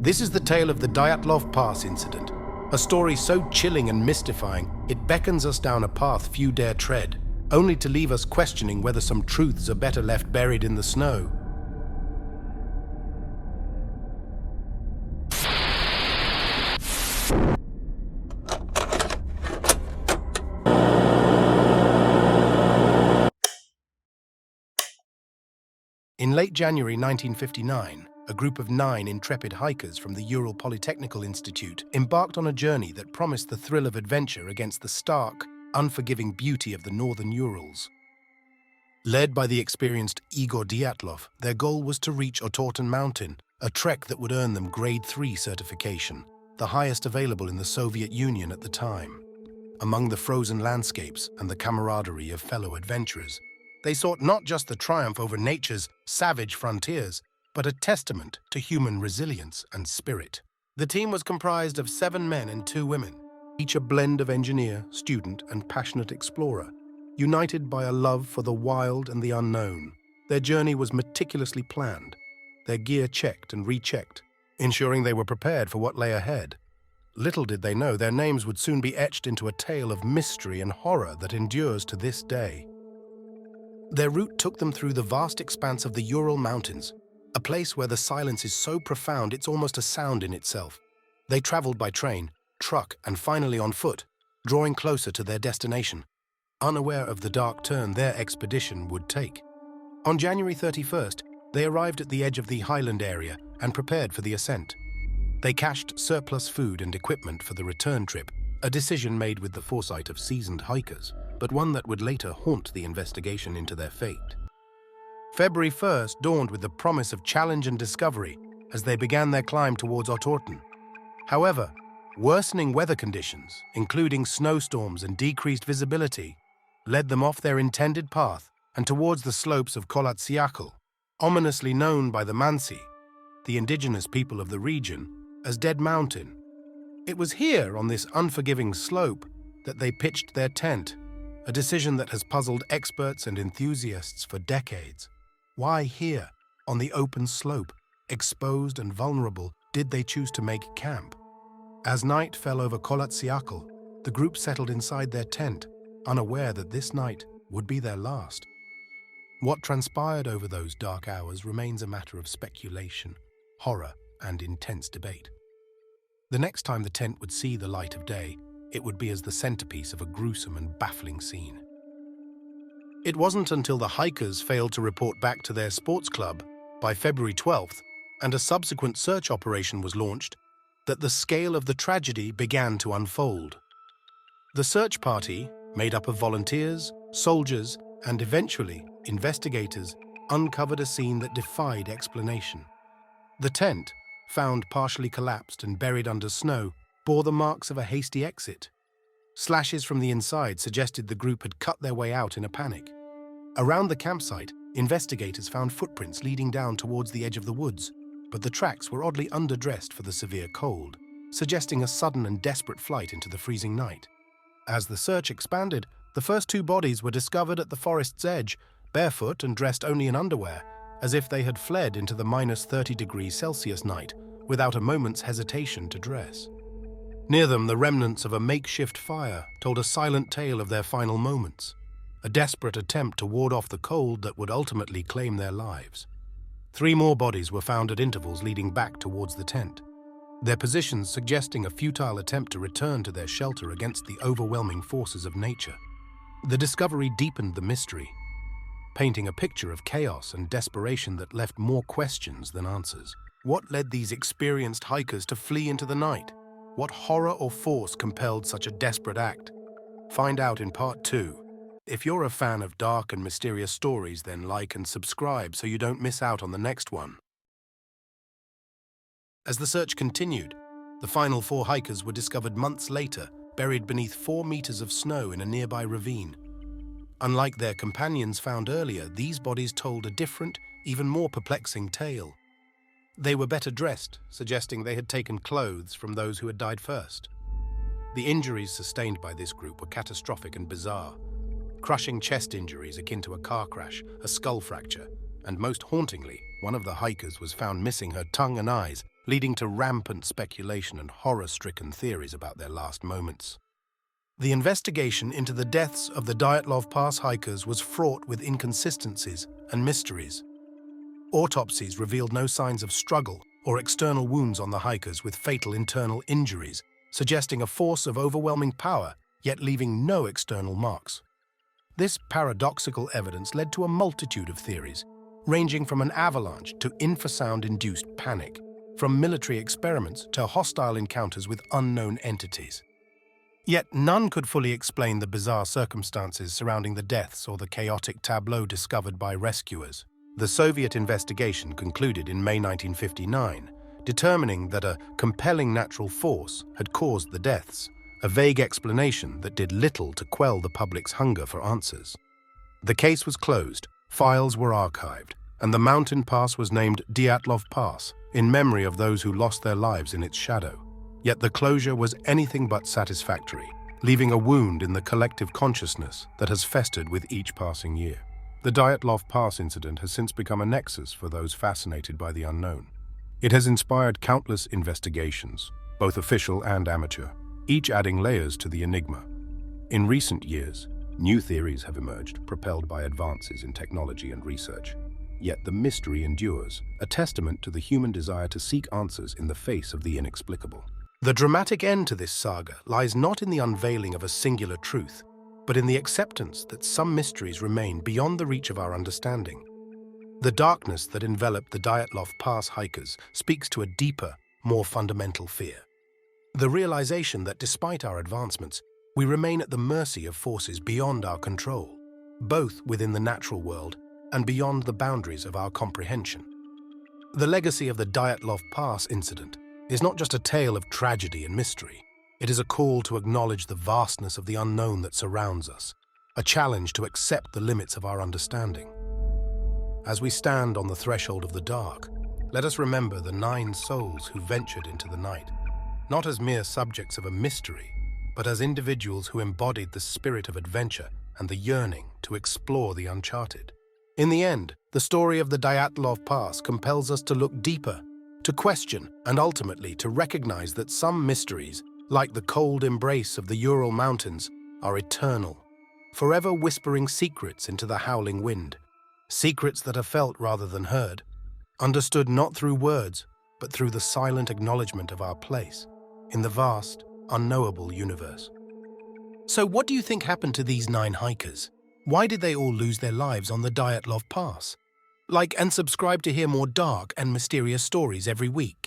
This is the tale of the Dyatlov Pass incident, a story so chilling and mystifying it beckons us down a path few dare tread, only to leave us questioning whether some truths are better left buried in the snow. In late January 1959, a group of 9 intrepid hikers from the Ural Polytechnical Institute embarked on a journey that promised the thrill of adventure against the stark, unforgiving beauty of the northern Urals. Led by the experienced Igor Dyatlov, their goal was to reach Otorten Mountain, a trek that would earn them Grade 3 certification, the highest available in the Soviet Union at the time. Among the frozen landscapes and the camaraderie of fellow adventurers, they sought not just the triumph over nature's savage frontiers, but a testament to human resilience and spirit. The team was comprised of 7 men and 2 women, each a blend of engineer, student, and passionate explorer, united by a love for the wild and the unknown. Their journey was meticulously planned, their gear checked and rechecked, ensuring they were prepared for what lay ahead. Little did they know their names would soon be etched into a tale of mystery and horror that endures to this day. Their route took them through the vast expanse of the Ural Mountains, a place where the silence is so profound it's almost a sound in itself. They traveled by train, truck, and finally on foot, drawing closer to their destination, unaware of the dark turn their expedition would take. On January 31st, they arrived at the edge of the highland area and prepared for the ascent. They cached surplus food and equipment for the return trip, a decision made with the foresight of seasoned hikers, but one that would later haunt the investigation into their fate. February 1st dawned with the promise of challenge and discovery as they began their climb towards Otorten. However, worsening weather conditions, including snowstorms and decreased visibility, led them off their intended path and towards the slopes of Kolatsiakl, ominously known by the Mansi, the indigenous people of the region, as Dead Mountain. It was here, on this unforgiving slope, that they pitched their tent, a decision that has puzzled experts and enthusiasts for decades. Why here, on the open slope, exposed and vulnerable, did they choose to make camp? As night fell over Kolatsiakl, the group settled inside their tent, unaware that this night would be their last. What transpired over those dark hours remains a matter of speculation, horror, and intense debate. The next time the tent would see the light of day, it would be as the centerpiece of a gruesome and baffling scene. It wasn't until the hikers failed to report back to their sports club by February 12th, and a subsequent search operation was launched, that the scale of the tragedy began to unfold. The search party, made up of volunteers, soldiers, and eventually investigators, uncovered a scene that defied explanation. The tent, found partially collapsed and buried under snow, bore the marks of a hasty exit. Slashes from the inside suggested the group had cut their way out in a panic. Around the campsite, investigators found footprints leading down towards the edge of the woods, but the tracks were oddly underdressed for the severe cold, suggesting a sudden and desperate flight into the freezing night. As the search expanded, the first 2 bodies were discovered at the forest's edge, barefoot and dressed only in underwear, as if they had fled into the -30°C night without a moment's hesitation to dress. Near them, the remnants of a makeshift fire told a silent tale of their final moments, a desperate attempt to ward off the cold that would ultimately claim their lives. 3 more bodies were found at intervals leading back towards the tent, their positions suggesting a futile attempt to return to their shelter against the overwhelming forces of nature. The discovery deepened the mystery, painting a picture of chaos and desperation that left more questions than answers. What led these experienced hikers to flee into the night? What horror or force compelled such a desperate act? Find out in Part 2. If you're a fan of dark and mysterious stories, then like and subscribe so you don't miss out on the next one. As the search continued, the final 4 hikers were discovered months later, buried beneath 4 meters of snow in a nearby ravine. Unlike their companions found earlier, these bodies told a different, even more perplexing tale. They were better dressed, suggesting they had taken clothes from those who had died first. The injuries sustained by this group were catastrophic and bizarre. Crushing chest injuries akin to a car crash, a skull fracture, and most hauntingly, one of the hikers was found missing her tongue and eyes, leading to rampant speculation and horror-stricken theories about their last moments. The investigation into the deaths of the Dyatlov Pass hikers was fraught with inconsistencies and mysteries. Autopsies revealed no signs of struggle or external wounds on the hikers with fatal internal injuries, suggesting a force of overwhelming power, yet leaving no external marks. This paradoxical evidence led to a multitude of theories, ranging from an avalanche to infrasound-induced panic, from military experiments to hostile encounters with unknown entities. Yet none could fully explain the bizarre circumstances surrounding the deaths or the chaotic tableau discovered by rescuers. The Soviet investigation concluded in May 1959, determining that a compelling natural force had caused the deaths, a vague explanation that did little to quell the public's hunger for answers. The case was closed, files were archived, and the mountain pass was named Dyatlov Pass, in memory of those who lost their lives in its shadow. Yet the closure was anything but satisfactory, leaving a wound in the collective consciousness that has festered with each passing year. The Dyatlov Pass incident has since become a nexus for those fascinated by the unknown. It has inspired countless investigations, both official and amateur, each adding layers to the enigma. In recent years, new theories have emerged, propelled by advances in technology and research. Yet the mystery endures, a testament to the human desire to seek answers in the face of the inexplicable. The dramatic end to this saga lies not in the unveiling of a singular truth, but in the acceptance that some mysteries remain beyond the reach of our understanding. The darkness that enveloped the Dyatlov Pass hikers speaks to a deeper, more fundamental fear. The realization that despite our advancements, we remain at the mercy of forces beyond our control, both within the natural world and beyond the boundaries of our comprehension. The legacy of the Dyatlov Pass incident is not just a tale of tragedy and mystery. It is a call to acknowledge the vastness of the unknown that surrounds us, a challenge to accept the limits of our understanding. As we stand on the threshold of the dark, let us remember the 9 souls who ventured into the night, not as mere subjects of a mystery, but as individuals who embodied the spirit of adventure and the yearning to explore the uncharted. In the end, the story of the Dyatlov Pass compels us to look deeper, to question, and ultimately to recognize that some mysteries, like the cold embrace of the Ural Mountains, are eternal, forever whispering secrets into the howling wind, secrets that are felt rather than heard, understood not through words, but through the silent acknowledgement of our place in the vast, unknowable universe. So what do you think happened to these 9 hikers? Why did they all lose their lives on the Dyatlov Pass? Like and subscribe to hear more dark and mysterious stories every week.